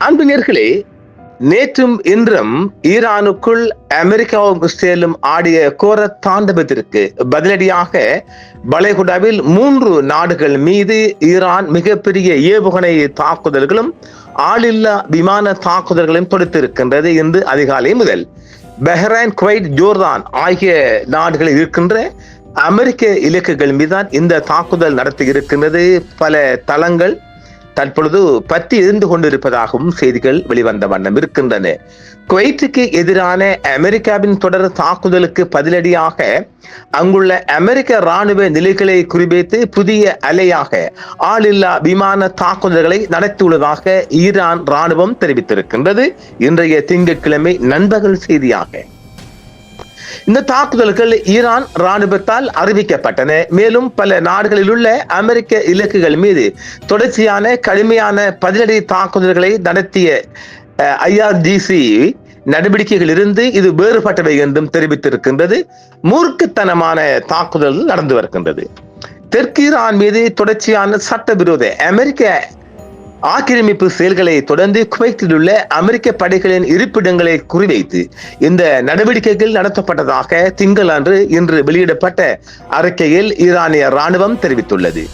அன்பினர்களே, நேற்றும் இன்றும் ஈரானுக்குள் அமெரிக்காவும் இஸ்ரேலும் ஆடிய கோர தாண்டவத்திற்கு பதிலடியாக வளைகுடாவில் 3 நாடுகள் மீது ஈரான் மிகப்பெரிய ஏவுகணை தாக்குதல்களும் ஆளில்லா விமான தாக்குதல்களையும் தொடுத்திருக்கின்றது. இன்று அதிகாலை முதல் பஹ்ரைன், குவைத், ஜோர்தான் ஆகிய நாடுகளில் இருக்கின்ற அமெரிக்க இலக்குகள் மீதுதான் இந்த தாக்குதல் நடத்தி இருக்கின்றது. பல தளங்கள் தற்பொழுது பற்றி எரிந்து கொண்டிருப்பதாகவும் செய்திகள் வெளிவந்த வண்ணம் இருக்கின்றன. குவைத்துக்கு எதிரான அமெரிக்காவின் தொடர் தாக்குதலுக்கு பதிலடியாக அங்குள்ள அமெரிக்க ராணுவ நிலைகளை குறிவைத்து புதிய அலையாக ஆளில்லா விமான தாக்குதல்களை நடத்தியுள்ளதாக ஈரான் ராணுவம் தெரிவித்திருக்கின்றது. இன்றைய திங்கட்கிழமை நண்பகல் செய்தியாக இந்த தாக்குதல்கள் ஈரான் ராணுவத்தால் அறிவிக்கப்பட்டன. மேலும் பல நாடுகளில் உள்ள அமெரிக்க இலக்குகள் மீது தொடர்ச்சியான கடுமையான பதிலடி தாக்குதல்களை நடத்திய IRGC நடவடிக்கைகளிலிருந்து இது வேறுபட்டவை என்றும் தெரிவித்திருக்கின்றது. மூர்க்கத்தனமான தாக்குதல் நடந்து வருகின்றது. தெற்கு ஈரான் மீது தொடர்ச்சியான சட்டவிரோத அமெரிக்க ஆக்கிரமிப்பு செயல்களை தொடர்ந்து குவைத்தில் உள்ள அமெரிக்க படைகளின் இருப்பிடங்களை குறிவைத்து இந்த நடவடிக்கைகள் நடத்தப்பட்டதாக திங்களன்று இன்று வெளியிடப்பட்ட அறிக்கையில் ஈரானிய ராணுவம் தெரிவித்துள்ளது.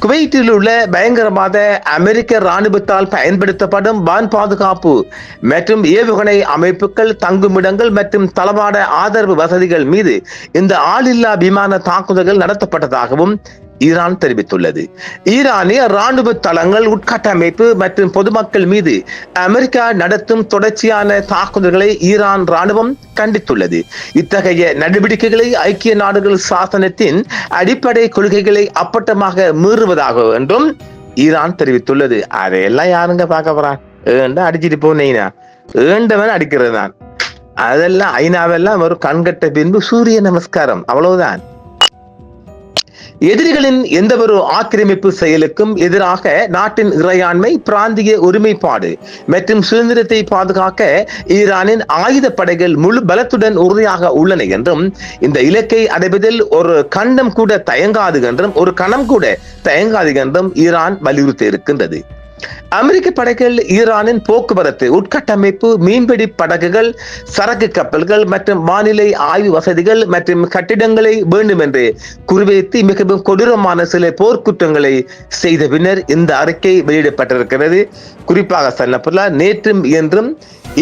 குவைத்தில் உள்ள பயங்கரவாத அமெரிக்க ராணுவத்தால் பயன்படுத்தப்படும் வான் பாதுகாப்பு மற்றும் ஏவுகணை அமைப்புகள், தங்குமிடங்கள் மற்றும் தளவாட ஆதரவு வசதிகள் மீது இந்த ஆளில்லா விமான தாக்குதல்கள் நடத்தப்பட்டதாகவும் ஈரான் தெரிவித்துள்ளது. ஈரானிய ராணுவ தளங்கள், உட்கட்டமைப்பு மற்றும் பொதுமக்கள் மீது அமெரிக்கா நடத்தும் தொடர்ச்சியான தாக்குதல்களை ஈரான் ராணுவம் கண்டித்துள்ளது. இத்தகைய நடவடிக்கைகளை ஐக்கிய நாடுகள் சாசனத்தின் அடிப்படை கொள்கைகளை அப்பட்டமாக மீறுவதாக என்றும் ஈரான் தெரிவித்துள்ளது. அதையெல்லாம் யாருங்க பார்க்க போறான்? அடிச்சிட்டு போனீங்கன்னா ஏண்டவன் அடிக்கிறது தான். அதெல்லாம் ஐநாவெல்லாம் ஒரு கண்கட்ட பின்பு சூரிய நமஸ்காரம், அவ்வளவுதான். எதிரிகளின் எந்த ஒரு ஆக்கிரமிப்பு செயலுக்கும் எதிராக நாட்டின் இறையாண்மை, பிராந்திய ஒருமைப்பாடு மற்றும் சுதந்திரத்தை பாதுகாக்க ஈரானின் ஆயுத படைகள் முழு பலத்துடன் உறுதியாக உள்ளன என்றும், இந்த இலக்கை அடைவதில் ஒரு கணம் கூட தயங்காது என்றும் ஈரான் வலியுறுத்தி இருக்கின்றது. அமெரிக்க படைகள் ஈரானின் போக்குவரத்து, உட்கட்டமைப்பு, மீன்பிடி படகுகள், சரக்கு கப்பல்கள் மற்றும் வானிலை ஆய்வு வசதிகள் மற்றும் கட்டிடங்களை வேண்டும் என்று குறிவைத்து மிகவும் கொடூரமான சில போர்க்குற்றங்களை செய்த பின்னர் இந்த அறிக்கை வெளியிடப்பட்டிருக்கிறது. குறிப்பாக சொல்லப்போல நேற்றும் இன்றும்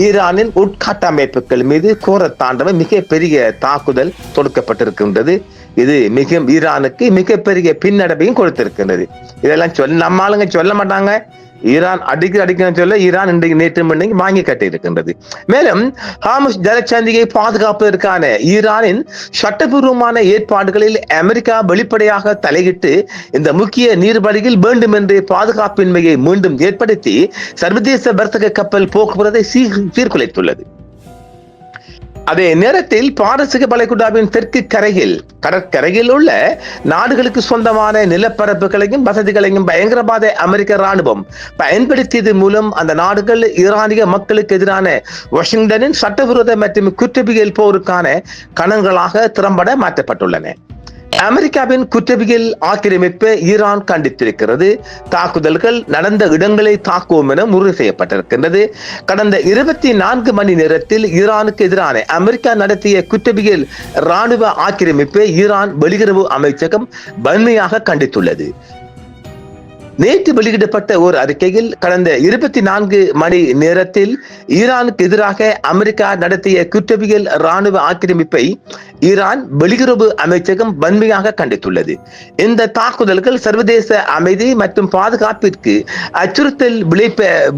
ஈரானின் உட்கட்டமைப்புகள் மீது கோர தாண்டவம் மிகப்பெரிய தாக்குதல் தொடுக்கப்பட்டிருக்கின்றது. இது ஈரானுக்கு மிகப்பெரிய பின்னடைவையும் கொடுத்திருக்கின்றது. இதெல்லாம் நம்ம ஆளுங்க சொல்ல மாட்டாங்க. ஈரான் அடிக்கணும் சொல்ல ஈரான் இன்றைக்கு நேற்று மணிக்கு வாங்கி கட்டி இருக்கின்றது. மேலும் ஹார்முஸ் ஜலசந்தியை பாதுகாப்பதற்கான ஈரானின் சட்டபூர்வமான ஏற்பாடுகளில் அமெரிக்கா வெளிப்படையாக தலையிட்டு இந்த முக்கிய நீர்வழியில் வேண்டும் என்று பாதுகாப்பின்மையை மீண்டும் ஏற்படுத்தி சர்வதேச வர்த்தக கப்பல் போக்குவரத்தை சீர்குலைத்துள்ளது. அதே நேரத்தில் பாரசீக வளைகுடாவின் தெற்கு கடற்கரையில் உள்ள நாடுகளுக்கு சொந்தமான நிலப்பரப்புகளையும் வசதிகளையும் பயங்கரவாத அமெரிக்க ராணுவம் பயன்படுத்தியது மூலம் அந்த நாடுகள் ஈரானிய மக்களுக்கு எதிரான வாஷிங்டனின் சட்டவிரோத மற்றும் குற்றவியல் போருக்கான கணங்களாக திறம்பட மாற்றப்பட்டுள்ளன. அமெரிக்காவின் குற்றவியல் ஆக்கிரமிப்பை ஈரான் கண்டித்திருக்கிறது. தாக்குதல்கள் நடந்த இடங்களை தாக்குவோம் என உறுதி செய்யப்பட்டிருக்கின்றது. கடந்த 24 மணி நேரத்தில் ஈரானுக்கு எதிரான அமெரிக்கா நடத்திய குற்றவியல் ராணுவ ஆக்கிரமிப்பை ஈரான் வெளியுறவு அமைச்சகம் வன்மையாக கண்டித்துள்ளது. நேற்று வெளியிடப்பட்ட ஒரு அறிக்கையில் கடந்த 24 மணி நேரத்தில் ஈரானுக்கு எதிராக அமெரிக்கா நடத்திய குற்றவியல் ராணுவ ஆக்கிரமிப்பை ஈரான் வெளியுறவு அமைச்சகம் வன்மையாக கண்டித்துள்ளது. இந்த தாக்குதல்கள் சர்வதேச அமைதி மற்றும் பாதுகாப்பிற்கு அச்சுறுத்தல்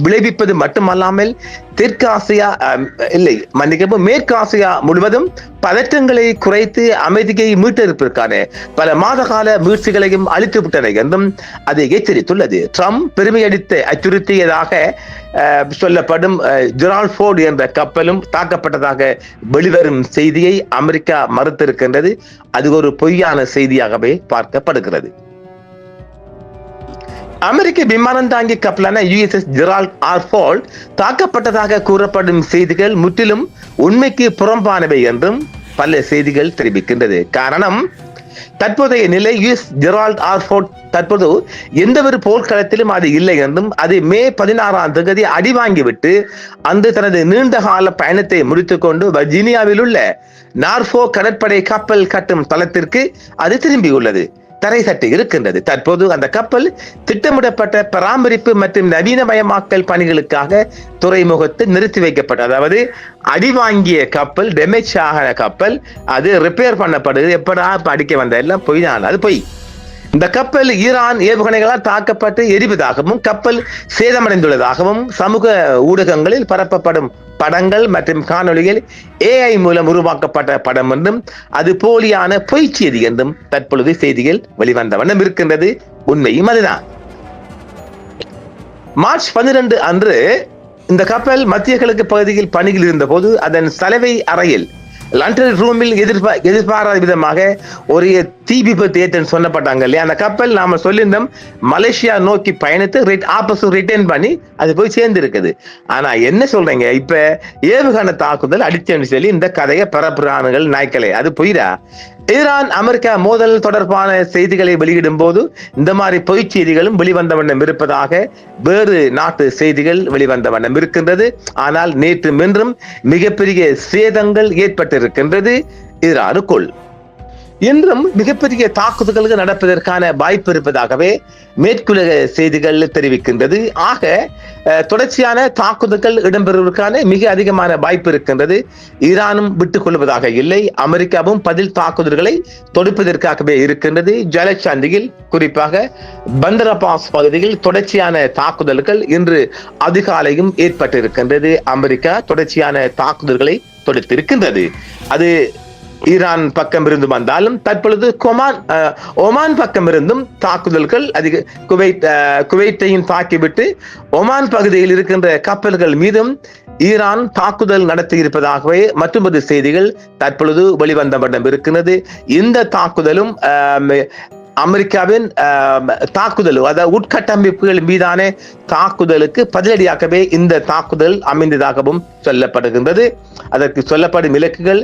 விளைவிப்பது மட்டுமல்லாமல் மேற்கு ஆசியா முழுவதும் பதற்றங்களை குறைத்து அமைதியை மீட்டெடுப்பதற்கான பல மாதகால முயற்சிகளையும் அளித்துவிட்டன என்றும் அதை எச்சரித்துள்ளது. ட்ரம்ப் பெருமையடித்து அச்சுறுத்தியதாக சொல்லப்படும் ஜெரால்ட் ஃபோர்டு என்ற கப்பலும் தாக்கப்பட்டதாக வெளிவரும் செய்தியை அமெரிக்கா மறுத்திருக்கின்றது. அது ஒரு பொய்யான செய்தியாகவே பார்க்கப்படுகிறது. அமெரிக்க விமானம் தாங்கி கப்பலான USS ஜெரால்ட் ஆர் ஃபோர்டு தாக்கப்பட்டதாக கூறப்படும் செய்திகள் முற்றிலும் உண்மைக்கு புறம்பானவை என்றும் பல செய்திகள் தெரிவிக்கின்றது. காரணம், தற்போதைய நிலை யுஎஸ் ஜெரால்ட் ஆர்ஃபோர்ட் தற்போது எந்த ஒரு போர்க்களத்திலும் அது இல்லை என்றும் அது மே 16ஆம் தேதி அடி வாங்கிவிட்டு அந்த தனது நீண்ட கால பயணத்தை முடித்துக் கொண்டு வர்ஜீனியாவில் உள்ள நார்ஃபோ கடற்படை கப்பல் கட்டும் தளத்திற்கு அது திரும்பியுள்ளது, தரை தட்டி இருக்கின்றது. தற்போது அந்த கப்பல் திட்டமிடப்பட்ட பராமரிப்பு மற்றும் நவீனமயமாக்கல் பணிகளுக்காக துறைமுகத்தில் நிறுத்தி வைக்கப்பட்டது. அதாவது அடி வாங்கிய கப்பல், டேமேஜ் ஆகிற கப்பல், அது ரிப்பேர் பண்ணப்படுது. எப்படா அடிக்க வந்த எல்லாம் பொய் தான், அது பொய். இந்த கப்பல் ஈரான் ஏவுகணைகளால் தாக்கப்பட்டு எரிவதாகவும் கப்பல் சேதமடைந்துள்ளதாகவும் சமூக ஊடகங்களில் பரப்பப்படும் படங்கள் மற்றும் காணொலிகள் AI மூலம் உருவாக்கப்பட்ட படம் என்றும் அது போலியான பொய் செய்தி என்றும் தற்பொழுது செய்திகள் வெளிவந்த வண்ணம் இருக்கின்றது. உண்மையும் அதுதான். மார்ச் 12 அன்று இந்த கப்பல் மத்திய கிழக்கு பகுதியில் பணியில் இருந்த போது அதன் சலவை அறையில் லண்டன் ரூமில் எதிர்பாராத விதமாக ஒரு தீ விபத்து ஏற்றன்னு சொன்னப்பட்டாங்க இல்லையா. அந்த கப்பல் நாம சொல்லியிருந்தோம் மலேசியா நோக்கி பயணித்து ஆப்போசிட் ரிட்டர்ன் பண்ணி அது போய் சேர்ந்து இருக்குது. ஆனா என்ன சொல்றீங்க, இப்ப ஏவுகணை தாக்குதல் அடிச்சேன்னு சொல்லி இந்த கதையை பரப்புறானுகள் நாய்க்களே, அது பொய்டா. ஈரான் அமெரிக்கா மோதல் தொடர்பான செய்திகளை வெளியிடும் போது இந்த மாதிரி பொய் செய்திகளும் வெளிவந்த வண்ணம் இருப்பதாக வேறு நாட்டு செய்திகள் வெளிவந்த வண்ணம் இருக்கின்றது. ஆனால் நேற்று இன்றும் மிகப்பெரிய சேதங்கள் ஏற்பட்டிருக்கின்றது ஈரானுக்குள். இன்றும் மிகப்பெரிய தாக்குதல்கள் நடப்பதற்கான வாய்ப்பு இருப்பதாகவே மேற்குலக செய்திகள் தெரிவிக்கின்றது. ஆக தொடர்ச்சியான தாக்குதல்கள் இடம்பெறுவதற்கான மிக அதிகமான வாய்ப்பு இருக்கின்றது. ஈரானும் விட்டுக் கொள்வதாக இல்லை, அமெரிக்காவும் பதில் தாக்குதல்களை தொடுப்பதற்காகவே இருக்கின்றது. ஜலச்சந்தியில் குறிப்பாக பந்தர் அப்பாஸ் பகுதியில் தொடர்ச்சியான தாக்குதல்கள் இன்று அதிகாலையும் ஏற்பட்டிருக்கின்றது. அமெரிக்கா தொடர்ச்சியான தாக்குதல்களை தொடுத்திருக்கின்றது. அது ஈரான் பக்கம் இருந்து வந்தாலும் தற்பொழுது ஒமான் பக்கம் இருந்தும் தாக்குதல்கள் அதிக குவைத்தையும் தாக்கிவிட்டு ஒமான் பகுதியில் இருக்கின்ற கப்பல்கள் மீதும் ஈரான் தாக்குதல் நடத்தி இருப்பதாகவே மற்றொரு செய்திகள் தற்பொழுது வெளிவந்த வண்ணம் இருக்கிறது. இந்த தாக்குதலும் அமெரிக்காவின் தாக்குதல், அதாவது உட்கட்டமைப்புகள் மீதான தாக்குதலுக்கு பதிலடியாகவே இந்த தாக்குதல் அமைந்ததாகவும் சொல்லப்படுகின்றது. அதற்கு சொல்லப்படும் இலக்குகள்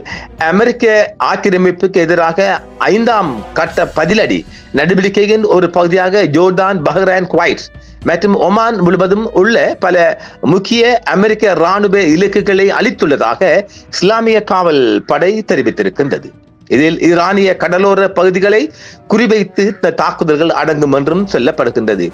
அமெரிக்க ஆக்கிரமிப்புக்கு எதிராக 5ஆம் கட்ட பதிலடி நடவடிக்கையின் ஒரு பகுதியாக ஜோர்டான், பஹ்ரைன், குவைத் மற்றும் ஒமான் முழுவதும் உள்ள பல முக்கிய அமெரிக்க ராணுவ இலக்குகளை அளித்துள்ளதாக இஸ்லாமிய காவல் படை தெரிவித்திருக்கின்றது. இதில் ஈரானிய கடலோர பகுதிகளை குறிவைத்து தாக்குதல்கள் அடங்கும் என்றும் சொல்லப்படுகின்றது.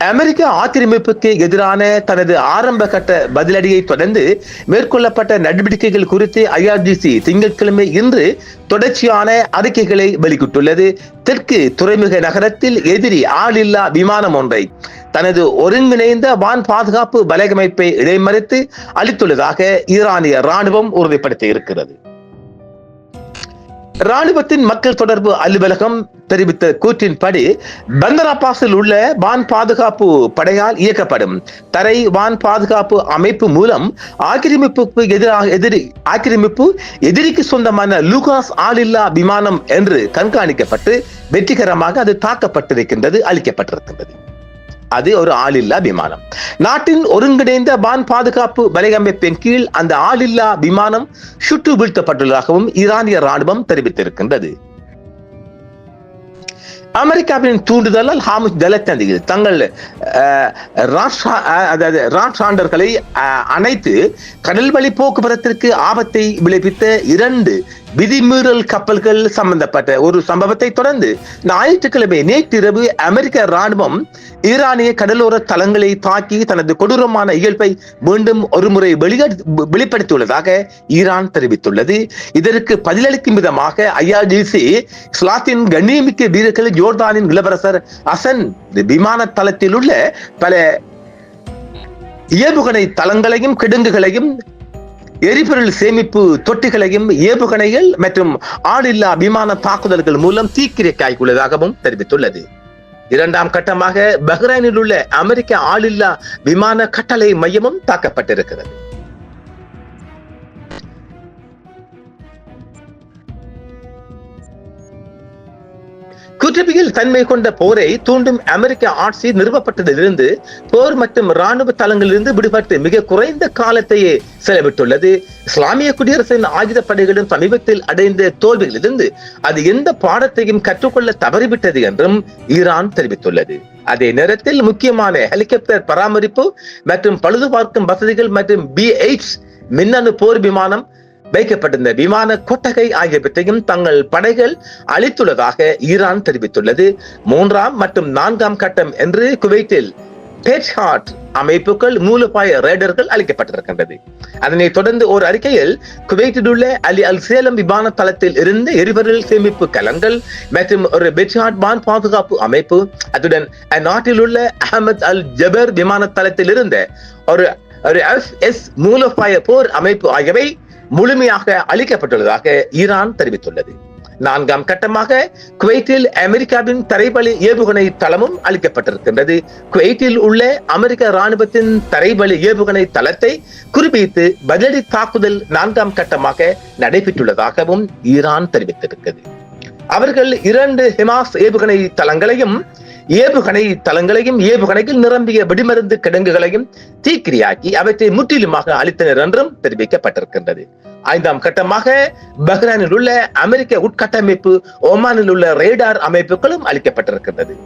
அமெரிக்க ஆக்கிரமிப்புக்கு எதிரான தனது ஆரம்ப கட்ட பதிலடியை தொடர்ந்து மேற்கொள்ளப்பட்ட நடவடிக்கைகள் குறித்து IRGC திங்கட்கிழமை இன்று தொடர்ச்சியான அறிக்கைகளை வெளியிட்டுள்ளது. தெற்கு துறைமுக நகரத்தில் எதிரி ஆளில்லா விமானம் ஒன்றை தனது ஒருங்கிணைந்த வான் பாதுகாப்பு வலையமைப்பை இடைமறித்து அளித்துள்ளதாக ஈரானிய ராணுவம் உறுதிப்படுத்தி இருக்கிறது. ராணுவத்தின் மக்கள் தொடர்பு அலுவலகம் தெரிவித்த கூற்றின்படி பந்தர் அப்பாஸில் உள்ள வான் பாதுகாப்பு படையால் இயக்கப்படும் தரை வான் பாதுகாப்பு அமைப்பு மூலம் ஆக்கிரமிப்பு எதிரிக்கு சொந்தமான லூகாஸ் ஆளில்லா விமானம் என்று கண்காணிக்கப்பட்டு வெற்றிகரமாக அது தாக்கப்பட்டிருக்கின்றது, அளிக்கப்பட்டிருக்கின்றது. அது ஒரு ஆளில்லா விமானம். நாட்டின் ஒருங்கிணைந்த வான் பாதுகாப்பு வலையமைப்பின் கீழ் அந்த ஆளில்லா விமானம் சுட்டு வீழ்த்தப்பட்டுள்ளதாகவும் ஈரானிய ராணுவம் தெரிவித்திருக்கின்றது. அமெரிக்காவின் தூண்டுதலால் ஹார்முஸ் ஜலசந்தியில் தங்கள் ராட்சாண்டர்களை அணைத்து கடல் வழி போக்குவரத்திற்கு ஆபத்தை விளைவித்த 2 விதிமீறல் கப்பல்கள் சம்பந்தப்பட்ட ஒரு சம்பவத்தை தொடர்ந்து ஞாயிற்றுக்கிழமை நேற்றிரவு அமெரிக்க ராணுவம் ஈரானிய கடலோர தளங்களை தாக்கி தனது கொடூரமான இயல்பை மீண்டும் ஒருமுறை வெளிப்படுத்தியுள்ளதாக ஈரான் தெரிவித்துள்ளது. இதற்கு பதிலளிக்கும் விதமாக IRGC இஸ்லாத்தின் கண்ணியமிக்க வீரர்கள் ஜோர்டானின் இளவரசர் ஹசன் விமான தளத்தில் உள்ள பல ஏவுகணை தளங்களையும் கிடங்குகளையும் எரிபொருள் சேமிப்பு தொட்டிகளையும் ஏவுகணைகள் மற்றும் ஆளில்லா விமான தாக்குதல்கள் மூலம் தீக்கிரைக்காய்க்குள்ளதாகவும் தெரிவித்துள்ளது. 2ஆம் கட்டமாக பஹ்ரைனில் உள்ள அமெரிக்க ஆளில்லா விமான கட்டளை மையமும் தாக்கப்பட்டிருக்கிறது. குற்ற இயற்பியல் தன்மை கொண்ட போரை தூண்டும் அமெரிக்க ஆட்சி நிறுவப்பட்டதிலிருந்து போர் மற்றும் இராணுவ தளங்களிலிருந்து விடுபட்டு மிக குறைந்த காலத்தையே செலவிட்டுள்ளது. இஸ்லாமிய குடியரசின் ஆயுதப்படைகளின் சமீபத்தில் அடைந்த தோல்விகளிலிருந்து அது எந்த பாடத்தையும் கற்றுக்கொள்ள தவறிவிட்டது என்றும் ஈரான் தெரிவித்துள்ளது. அதே நேரத்தில் முக்கியமான ஹெலிகாப்டர் பராமரிப்பு மற்றும் பழுது பார்க்கும் வசதிகள் மற்றும் B-8 மின்னணு போர் விமானம் வைக்கப்பட்டிருந்த விமான கொட்டகை ஆகியவற்றையும் தங்கள் படைகள் அளித்துள்ளதாக ஈரான் தெரிவித்துள்ளது. 3ஆம் மற்றும் 4ஆம் கட்டம் என்று குவைத்தில் பேட்ரியாட் அமைப்புகள் மூலோபாய ரேடர்கள் அளிக்கப்பட்டிருக்கின்றது. அதனைத் தொடர்ந்து ஒரு அறிக்கையில் குவைத்தில் உள்ள அலி அல் சேலம் விமான தளத்தில் இருந்து எரிபொருள் சேமிப்பு கலங்கள் மற்றும் ஒரு பேட்ரியாட் வான் பாதுகாப்பு அமைப்பு, அத்துடன் அந்நாட்டில் உள்ள அஹமத் அல் ஜபர் விமான தளத்தில் இருந்த ஒரு FS மூலோபாய போர் அமைப்பு ஆகியவை முழுமையாக அளிக்கப்பட்டுள்ளதாக ஈரான் தெரிவித்துள்ளது. 4ஆம் கட்டமாக குவைத்தில் அமெரிக்காவின் தரைவழி ஏவுகணை தளமும் அளிக்கப்பட்டிருக்கின்றது. குவைத்தில் உள்ள அமெரிக்க இராணுவத்தின் தரைவழி ஏவுகணை தளத்தை குறிப்பிட்டு பதிலடி தாக்குதல் 4ஆம் கட்டமாக நடைபெற்றுள்ளதாகவும் ஈரான் தெரிவித்திருக்கிறது. அவர்கள் 2 ஹிமாஸ் ஏவுகணை தளங்களையும் ஏவுகணையில் நிரம்பிய வெடிமருந்து கிடங்குகளையும் தீக்கிரையாக்கி அவற்றை முற்றிலுமாக அளித்தனர் என்றும் தெரிவிக்கப்பட்டிருக்கின்றது. 5ஆம் கட்டமாக பஹ்ரைனில் உள்ள அமெரிக்க உட்கட்டமைப்பு, ஒமானில் உள்ள ரேடார் அமைப்புகளும் அளிக்கப்பட்டிருக்கின்றது.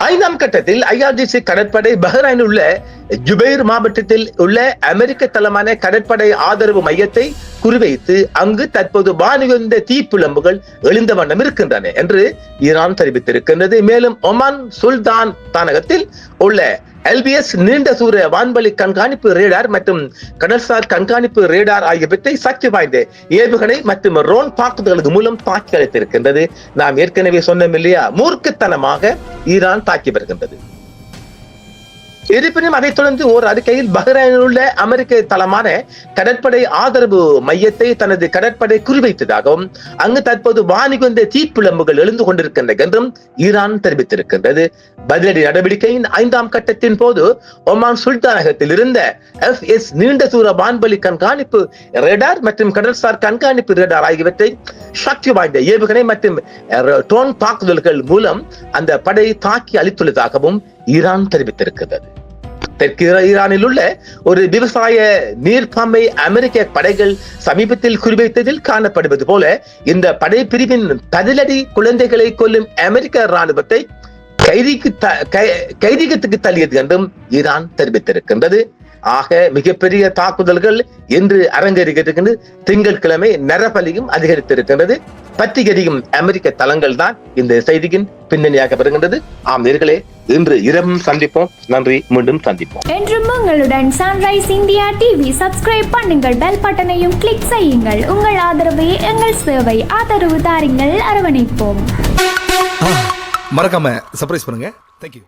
5ஆம் கட்டத்தில் IRGC கடற்படை பஹ்ரைனில் உள்ள ஜுபைர் மாவட்டத்தில் உள்ள அமெரிக்க தளமான கடற்படை ஆதரவு மையத்தை குறிவைத்து அங்கு தற்போது வானிகொந்த தீப்பிழம்புகள் எழுந்த வண்ணம் இருக்கின்றன என்று ஈரான் தெரிவித்திருக்கின்றது. மேலும் ஒமான் சுல்தான் தானகத்தில் உள்ள LBS நீண்ட தூர வான்வழி கண்காணிப்பு ரேடார் மற்றும் கடல்சார் கண்காணிப்பு ரேடார் ஆகியவற்றை சக்தி வாய்ந்த ஏவுகணை மற்றும் ரோன் தாக்குதல்கள் மூலம் தாக்கி அளித்திருக்கின்றது. நாம் ஏற்கனவே சொன்னோம் இல்லையா, மூர்க்கத்தனமாக ஈரான் தாக்கி வருகின்றது. இருப்பினும் அதைத் தொடர்ந்து ஓர் அறிக்கையில் பஹ்ரைனில் உள்ள அமெரிக்க தளமான கடற்படை ஆதரவு மையத்தை தனது கடற்படை குறிவைத்ததாகவும் அங்கு தற்போது வானிகொந்த தீப்பிழம்புகள் எழுந்து கொண்டிருக்கின்றன என்றும் ஈரான் தெரிவித்திருக்கின்றது. பதிலடி நடவடிக்கையின் 5ஆம் கட்டத்தின் போது ஒமான் சுல்தானகத்தில் இருந்த FS நீண்ட தூர வான்வழி கண்காணிப்பு ரேடார் மற்றும் கடல்சார் கண்காணிப்பு ரேடார் ஆகியவற்றை சக்தி வாய்ந்த ஏவுகணை மற்றும் ட்ரோன் தாக்குதல்கள் மூலம் அந்த படை தாக்கி அளித்துள்ளதாகவும் ஈரான் தெரிவித்திருக்கிறது. தெற்கு ஈரானில் உள்ள ஒரு விவசாய நீர்ப்பாம்பை அமெரிக்க படைகள் சமீபத்தில் குறிவைத்ததில் காணப்படுவது போல இந்த படை பிரிவின் பதிலடி குழந்தைகளை கொல்லும் அமெரிக்க இராணுவத்தை கைதிகத்துக்கு தள்ளியது என்றும் ஈரான் தெரிவித்திருக்கின்றது. ஆக மிகப்பெரிய தாக்குதல்கள் இன்று அரங்கேறுகிறது. திங்கட்கிழமை நரபலியும் அதிகரித்திருக்கின்றது. பத்திகரியும் அமெரிக்க தளங்கள் தான் இந்த செய்தியின் பின்னணியாக வருகின்றது. ஆம் நேயர்களே, இன்று இரவும் சந்திப்போம். நன்றி, மீண்டும் சந்திப்போம். என்றும் உங்களுடன் சன்ரைஸ் இந்தியா டிவி சப்ஸ்கிரைப் பண்ணுங்கள், பெல் பட்டனையும் கிளிக் செய்யுங்கள். உங்கள் ஆதரவே எங்கள் சேவை. ஆதரவு தாருங்கள், அரவணைப்போம். மறக்காம சர்ப்ரைஸ் பண்ணுங்க. தேங்க்யூ.